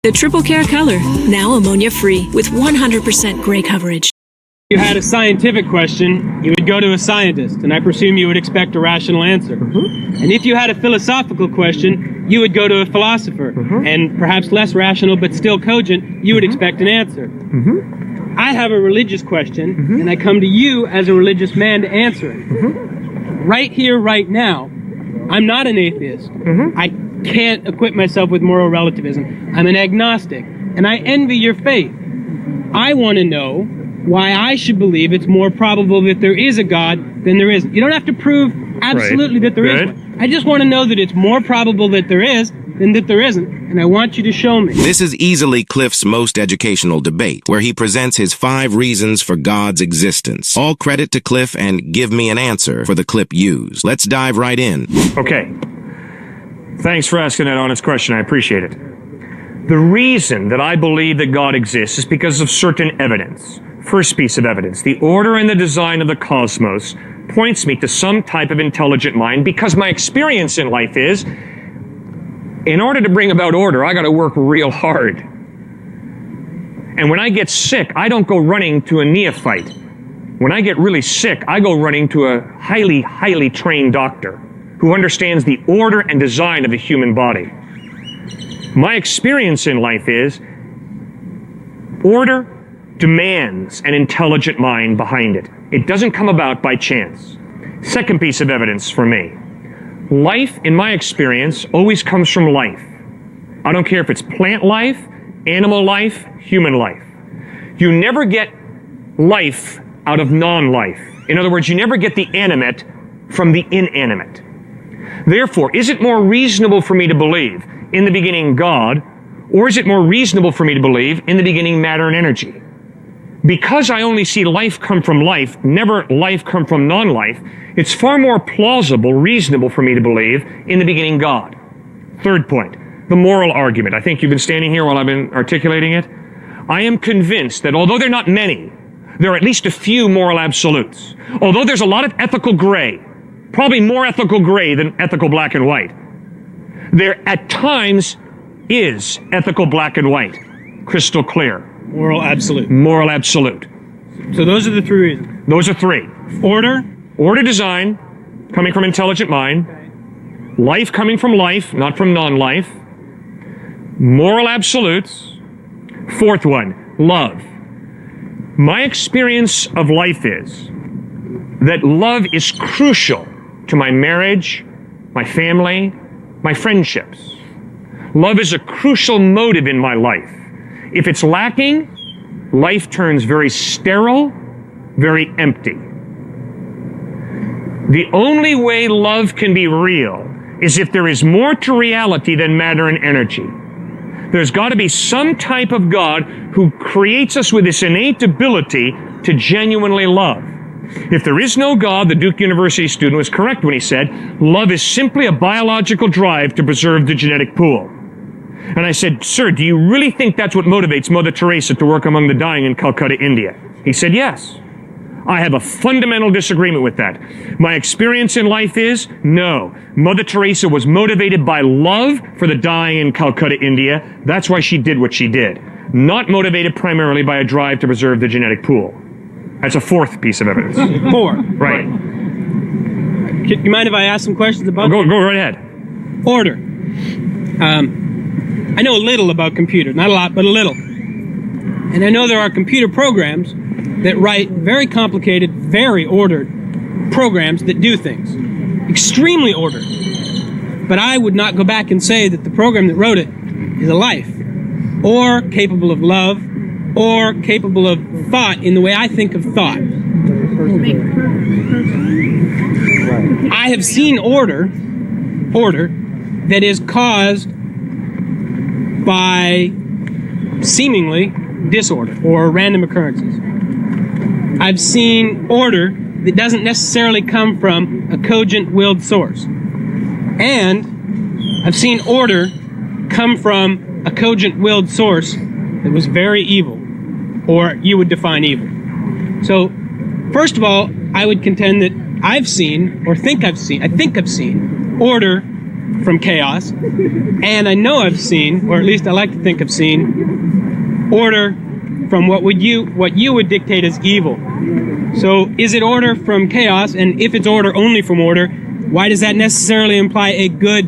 The Triple Care Color, now ammonia-free with 100% gray coverage. If you had a scientific question, you would go to a scientist, and I presume you would expect a rational answer. And if you had a philosophical question, you would go to a philosopher, and perhaps less rational but still cogent, you would expect an answer. I have a religious question, and I come to you as a religious man to answer it. Right here, right now, I'm not an atheist. I can't equip myself with moral relativism. I'm an agnostic, and I envy your faith. I want to know why I should believe it's more probable that there is a God than there isn't. You don't have to prove absolutely that there is one. I just want to know that it's more probable that there is than that there isn't, and I want you to show me. This is easily Cliff's most educational debate, where he presents his 5 reasons for God's existence. All credit to Cliff and give me an answer for the clip used. Let's dive right in. Okay. Thanks for asking that honest question. I appreciate it. The reason that I believe that God exists is because of certain evidence. First piece of evidence, the order and the design of the cosmos points me to some type of intelligent mind, because my experience in life is, in order to bring about order, I got to work real hard. And when I get sick, I don't go running to a neophyte. When I get really sick, I go running to a highly, highly trained doctor who understands the order and design of the human body. My experience in life is, order demands an intelligent mind behind it. It doesn't come about by chance. Second piece of evidence for me. Life, in my experience, always comes from life. I don't care if it's plant life, animal life, human life. You never get life out of non-life. In other words, you never get the animate from the inanimate. Therefore, is it more reasonable for me to believe in the beginning God, or is it more reasonable for me to believe in the beginning matter and energy? Because I only see life come from life, never life come from non-life, it's far more plausible, reasonable for me to believe in the beginning God. Third point, the moral argument. I think you've been standing here while I've been articulating it. I am convinced that although there are not many, there are at least a few moral absolutes. Although there's a lot of ethical gray, probably more ethical gray than ethical black and white, there at times is ethical black and white, crystal clear. Moral absolute. Moral absolute. So those are the 3 reasons. Those are 3. Order. Order design, coming from intelligent mind. Life coming from life, not from non-life. Moral absolutes. Fourth one, love. My experience of life is that love is crucial to my marriage, my family, my friendships. Love is a crucial motive in my life. If it's lacking, life turns very sterile, very empty. The only way love can be real is if there is more to reality than matter and energy. There's got to be some type of God who creates us with this innate ability to genuinely love. If there is no God, the Duke University student was correct when he said, love is simply a biological drive to preserve the genetic pool. And I said, sir, do you really think that's what motivates Mother Teresa to work among the dying in Calcutta, India? He said, yes. I have a fundamental disagreement with that. My experience in life is, no. Mother Teresa was motivated by love for the dying in Calcutta, India. That's why she did what she did. Not motivated primarily by a drive to preserve the genetic pool. That's a 4th piece of evidence. 4. Right. You mind if I ask some questions about Go right ahead. order? I know a little about computers. Not a lot, but a little. And I know there are computer programs that write very complicated, very ordered programs that do things. Extremely ordered. But I would not go back and say that the program that wrote it is a life, or capable of love, or capable of thought in the way I think of thought. I have seen order that is caused by seemingly disorder or random occurrences. I've seen order that doesn't necessarily come from a cogent willed source. And I've seen order come from a cogent willed source that was very evil, or you would define evil. So, first of all, I would contend that I've seen, or think I've seen order from chaos, and I know I've seen, or at least I like to think I've seen, order from what you would dictate as evil. So is it order from chaos? And if it's order only from order, why does that necessarily imply a good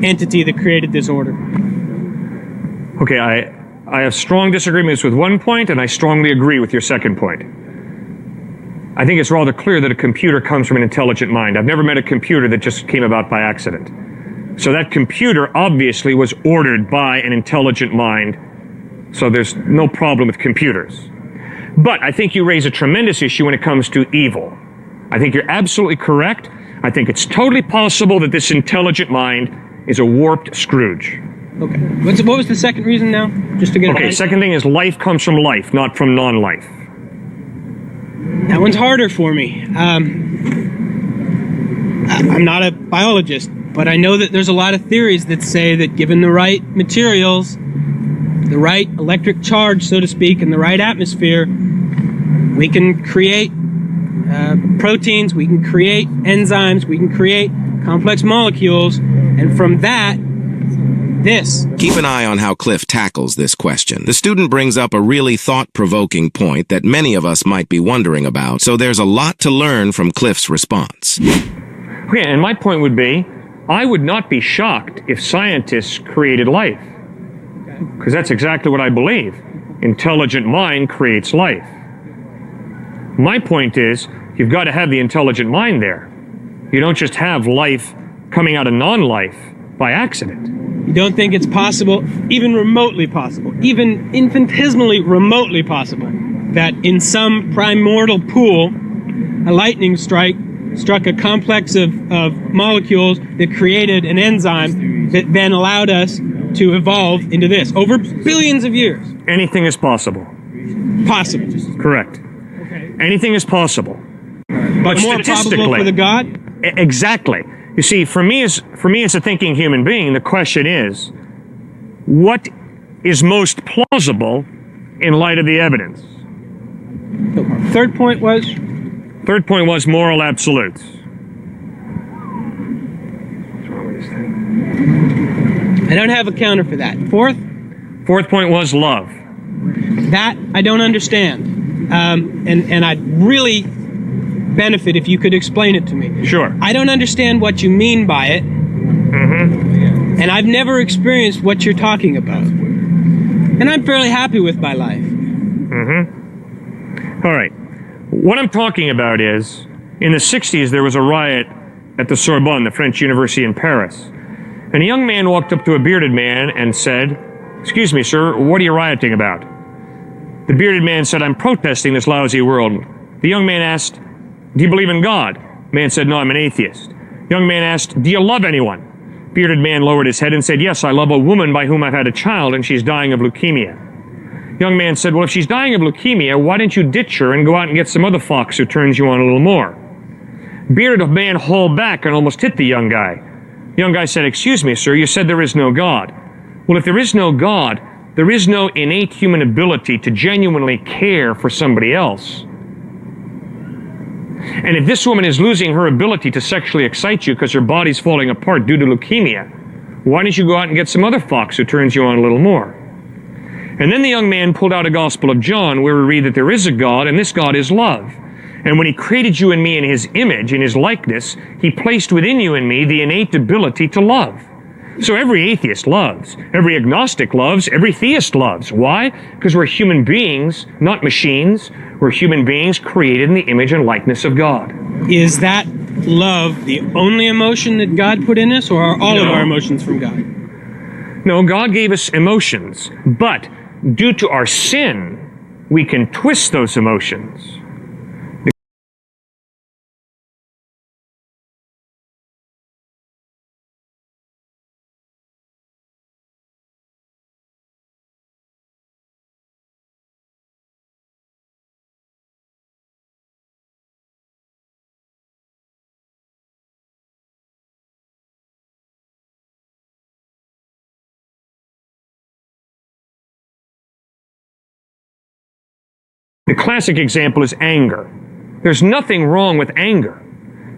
entity that created this order? Okay, I have strong disagreements with one point, and I strongly agree with your second point. I think it's rather clear that a computer comes from an intelligent mind. I've never met a computer that just came about by accident. So that computer obviously was ordered by an intelligent mind, so there's no problem with computers. But I think you raise a tremendous issue when it comes to evil. I think you're absolutely correct. I think it's totally possible that this intelligent mind is a warped Scrooge. Okay. What was the second reason now? Just to get it Okay, right? second thing is life comes from life, not from non-life. That one's harder for me. I'm not a biologist, but I know that there's a lot of theories that say that given the right materials, the right electric charge, so to speak, and the right atmosphere, we can create proteins, we can create enzymes, we can create complex molecules, and from that, this. Keep an eye on how Cliff tackles this question. The student brings up a really thought-provoking point that many of us might be wondering about, so there's a lot to learn from Cliff's response. Okay, and my point would be, I would not be shocked if scientists created life. Because that's exactly what I believe. Intelligent mind creates life. My point is, you've got to have the intelligent mind there. You don't just have life coming out of non-life by accident. You don't think it's possible, even remotely possible, even infinitesimally remotely possible, that in some primordial pool, a lightning strike struck a complex of molecules that created an enzyme that then allowed us to evolve into this over billions of years? Anything is possible. Possible. Correct. Okay. Anything is possible. But More probable for the God? Exactly. You see, for me as a thinking human being, the question is, what is most plausible in light of the evidence? Third point was? Third point was moral absolutes. I don't have a counter for that. Fourth point was love. That I don't understand. And I'd really benefit if you could explain it to me. Sure. I don't understand what you mean by it. Mm-hmm. And I've never experienced what you're talking about. And I'm fairly happy with my life. Mm-hmm. All right. What I'm talking about is, in the 60s, there was a riot at the Sorbonne, the French university in Paris. And a young man walked up to a bearded man and said, "Excuse me, sir, what are you rioting about?" The bearded man said, "I'm protesting this lousy world." The young man asked, "Do you believe in God?" Man said, "No, I'm an atheist." Young man asked, "Do you love anyone?" Bearded man lowered his head and said, "Yes, I love a woman by whom I've had a child, and she's dying of leukemia." Young man said, "Well, if she's dying of leukemia, why don't you ditch her and go out and get some other fox who turns you on a little more?" Bearded man hauled back and almost hit the young guy. Young guy said, "Excuse me, sir, you said there is no God." Well, if there is no God, there is no innate human ability to genuinely care for somebody else. And if this woman is losing her ability to sexually excite you because her body's falling apart due to leukemia, why don't you go out and get some other fox who turns you on a little more? And then the young man pulled out a Gospel of John where we read that there is a God, and this God is love. And when he created you and me in his image, in his likeness, he placed within you and me the innate ability to love. So every atheist loves, every agnostic loves, every theist loves. Why? Because we're human beings, not machines. We're human beings created in the image and likeness of God. Is that love the only emotion that God put in us, or are all of our emotions from God? No, God gave us emotions, but due to our sin, we can twist those emotions. The classic example is anger. There's nothing wrong with anger.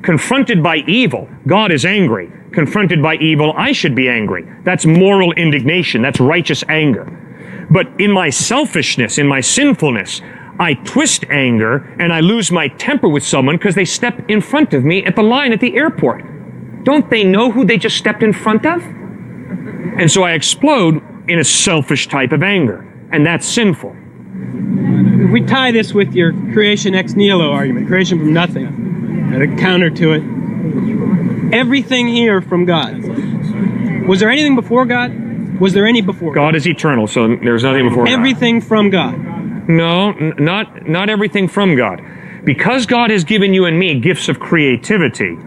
Confronted by evil, God is angry. Confronted by evil, I should be angry. That's moral indignation. That's righteous anger. But in my selfishness, in my sinfulness, I twist anger and I lose my temper with someone because they step in front of me at the line at the airport. Don't they know who they just stepped in front of? And so I explode in a selfish type of anger, and that's sinful. If we tie this with your creation ex nihilo argument, creation from nothing, and a counter to it, everything here from God. Was there anything before God? Was there any before God? God is eternal, so there's nothing before God. Everything from God. No, not everything from God. Because God has given you and me gifts of creativity,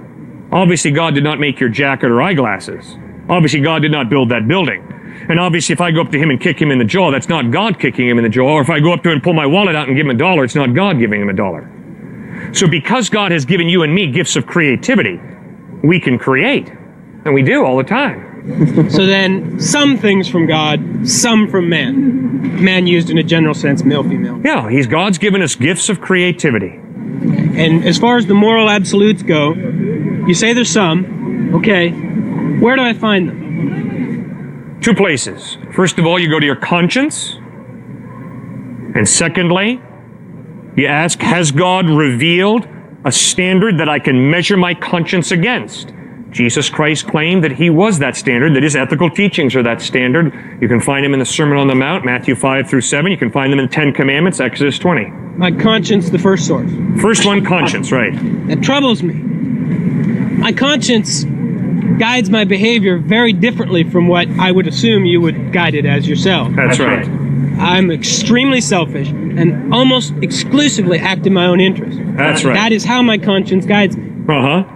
obviously God did not make your jacket or eyeglasses. Obviously God did not build that building. And obviously if I go up to him and kick him in the jaw, that's not God kicking him in the jaw. Or if I go up to him and pull my wallet out and give him $1, it's not God giving him $1. So because God has given you and me gifts of creativity, we can create. And we do all the time. So then, some things from God, some from man. Man used in a general sense, male, female. Yeah, God's given us gifts of creativity. And as far as the moral absolutes go, you say there's some. Okay, where do I find them? 2 places. First of all, you go to your conscience. And secondly, you ask, has God revealed a standard that I can measure my conscience against? Jesus Christ claimed that he was that standard, that his ethical teachings are that standard. You can find them in the Sermon on the Mount, Matthew 5 through 7. You can find them in the 10 Commandments, Exodus 20. My conscience, the first source. First one, conscience, right. That troubles me. My conscience guides my behavior very differently from what I would assume you would guide it as yourself. That's right. I'm extremely selfish and almost exclusively act in my own interest. That's right. That is how my conscience guides me. Uh-huh.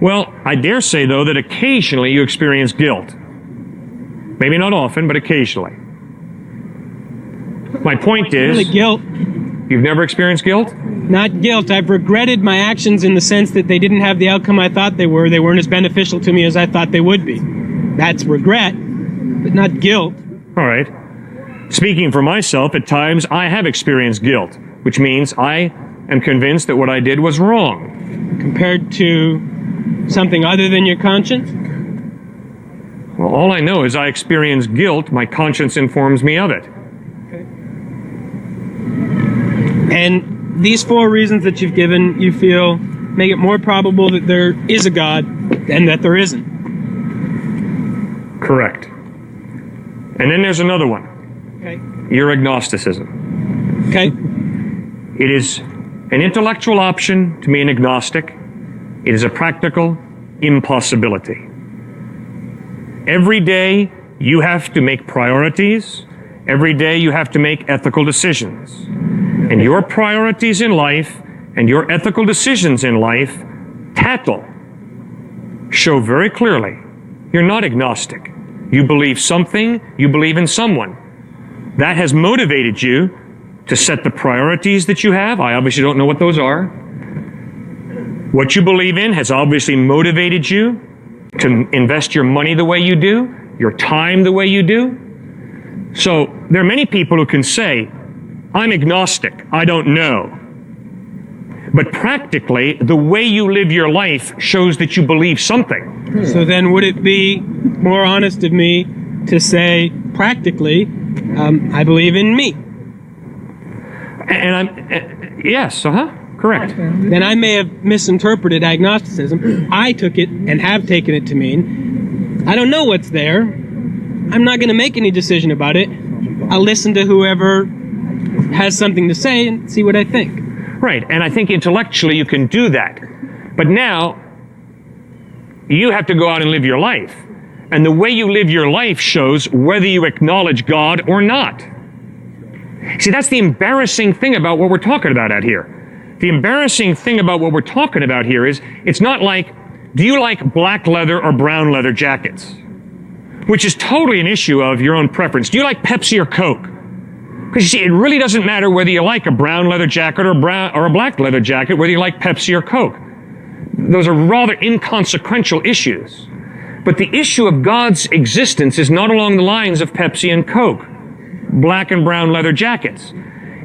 Well, I dare say, though, that occasionally you experience guilt. Maybe not often, but occasionally. My point is... Really guilt. You've never experienced guilt? Not guilt. I've regretted my actions in the sense that they didn't have the outcome I thought they were. They weren't as beneficial to me as I thought they would be. That's regret, but not guilt. All right. Speaking for myself, at times I have experienced guilt, which means I am convinced that what I did was wrong. Compared to something other than your conscience? Well, all I know is I experience guilt. My conscience informs me of it. Okay. And these 4 reasons that you've given, you feel, make it more probable that there is a God than that there isn't. Correct. And then there's another one. Okay. Your agnosticism. Okay. It is an intellectual option to be an agnostic. It is a practical impossibility. Every day you have to make priorities. Every day you have to make ethical decisions. And your priorities in life and your ethical decisions in life, show very clearly you're not agnostic. You believe something, you believe in someone. That has motivated you to set the priorities that you have. I obviously don't know what those are. What you believe in has obviously motivated you to invest your money the way you do, your time the way you do. So there are many people who can say, I'm agnostic, I don't know. But practically, the way you live your life shows that you believe something. So then would it be more honest of me to say, practically, I believe in me? And I'm, yes, correct. Then I may have misinterpreted agnosticism. I took it and have taken it to mean, I don't know what's there. I'm not going to make any decision about it. I'll listen to whoever has something to say and see what I think. Right, and I think intellectually you can do that. But now, you have to go out and live your life. And the way you live your life shows whether you acknowledge God or not. See, that's the embarrassing thing about what we're talking about out here. The embarrassing thing about what we're talking about here is, it's not like, do you like black leather or brown leather jackets? Which is totally an issue of your own preference. Do you like Pepsi or Coke? Because you see, it really doesn't matter whether you like a brown leather jacket or a black leather jacket, whether you like Pepsi or Coke. Those are rather inconsequential issues. But the issue of God's existence is not along the lines of Pepsi and Coke, black and brown leather jackets.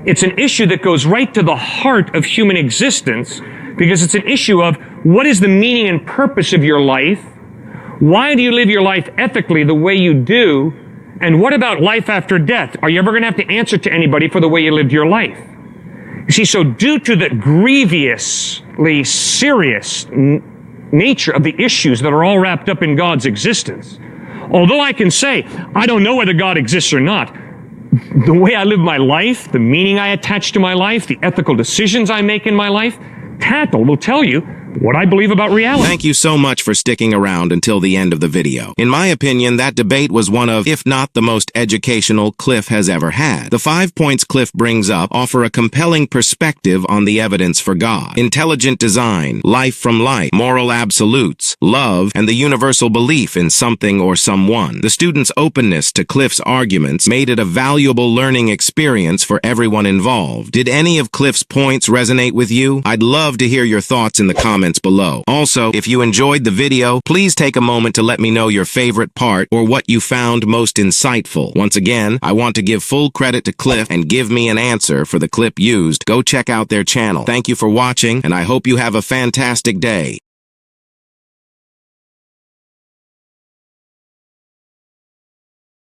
It's an issue that goes right to the heart of human existence, because it's an issue of What is the meaning and purpose of your life? Why do you live your life ethically the way you do? And what about life after death? Are you ever going to have to answer to anybody for the way you lived your life? You see, so due to the grievously serious nature of the issues that are all wrapped up in God's existence, although I can say, I don't know whether God exists or not, the way I live my life, the meaning I attach to my life, the ethical decisions I make in my life, Tattle will tell you what I believe about reality. Thank you so much for sticking around until the end of the video. In my opinion, that debate was one of, if not the most educational Cliff has ever had. The 5 points Cliff brings up offer a compelling perspective on the evidence for God, intelligent design, life from life, moral absolutes, love, and the universal belief in something or someone. The student's openness to Cliff's arguments made it a valuable learning experience for everyone involved. Did any of Cliff's points resonate with you? I'd love to hear your thoughts in the comments below. Also, if you enjoyed the video, please take a moment to let me know your favorite part or what you found most insightful. Once again, I want to give full credit to Cliff and Give Me an Answer for the clip used. Go check out their channel. Thank you for watching, and I hope you have a fantastic day.